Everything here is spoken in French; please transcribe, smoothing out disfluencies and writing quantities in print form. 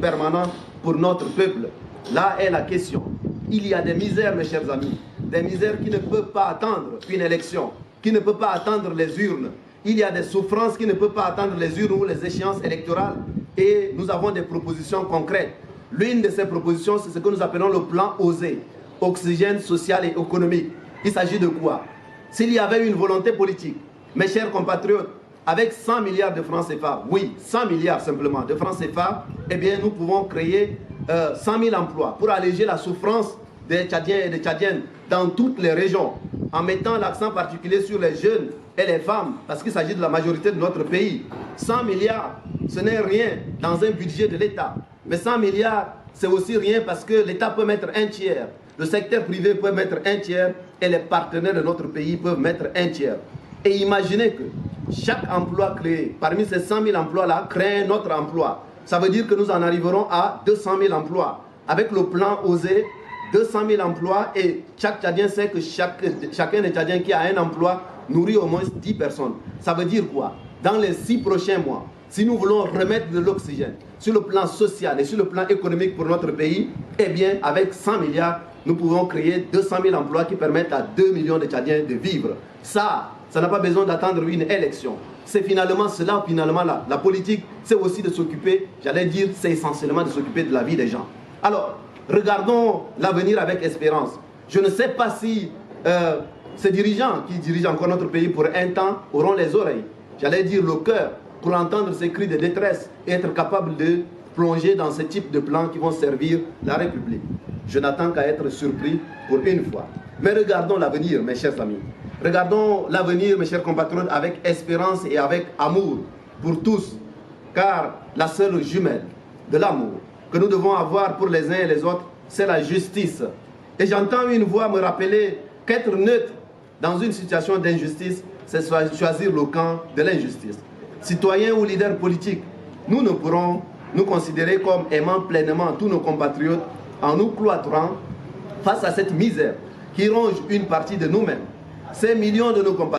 permanent pour notre peuple. Là est la question. Il y a des misères, mes chers amis, des misères qui ne peuvent pas attendre une élection, qui ne peuvent pas attendre les urnes. Il y a des souffrances qui ne peuvent pas attendre les urnes ou les échéances électorales. Et nous avons des propositions concrètes. L'une de ces propositions, c'est ce que nous appelons le plan OSE, oxygène social et économique. Il s'agit de quoi? S'il y avait une volonté politique, mes chers compatriotes, avec 100 milliards de francs CFA, oui, 100 milliards simplement de francs CFA, eh bien nous pouvons créer 100 000 emplois pour alléger la souffrance des Tchadiens et des Tchadiennes dans toutes les régions, en mettant l'accent particulier sur les jeunes et les femmes, parce qu'il s'agit de la majorité de notre pays. 100 milliards, ce n'est rien dans un budget de l'État. Mais 100 milliards, c'est aussi rien parce que l'État peut mettre un tiers, le secteur privé peut mettre un tiers et les partenaires de notre pays peuvent mettre un tiers. Et imaginez que chaque emploi créé, parmi ces 100 000 emplois-là, crée un autre emploi. Ça veut dire que nous en arriverons à 200 000 emplois. Avec le plan OSE, 200 000 emplois et chaque Tchadien sait que chacun des Tchadiens qui a un emploi nourrit au moins 10 personnes. Ça veut dire quoi? Dans les 6 prochains mois, si nous voulons remettre de l'oxygène sur le plan social et sur le plan économique pour notre pays, eh bien, avec 100 milliards, nous pouvons créer 200 000 emplois qui permettent à 2 millions de Tchadiens de vivre. Ça n'a pas besoin d'attendre une élection. C'est finalement cela, la politique, c'est aussi de s'occuper, j'allais dire, c'est essentiellement de s'occuper de la vie des gens. Alors, regardons l'avenir avec espérance. Je ne sais pas si ces dirigeants qui dirigent encore notre pays pour un temps auront les oreilles, j'allais dire le cœur, pour entendre ces cris de détresse et être capable de plonger dans ce type de plans qui vont servir la République. Je n'attends qu'à être surpris pour une fois. Mais regardons l'avenir, mes chers amis. Regardons l'avenir, mes chers compatriotes, avec espérance et avec amour pour tous. Car la seule jumelle de l'amour que nous devons avoir pour les uns et les autres, c'est la justice. Et j'entends une voix me rappeler qu'être neutre dans une situation d'injustice, c'est choisir le camp de l'injustice. Citoyens ou leaders politiques, nous ne pourrons nous considérer comme aimant pleinement tous nos compatriotes en nous cloîtrant face à cette misère qui ronge une partie de nous-mêmes. Ces millions de nos compatriotes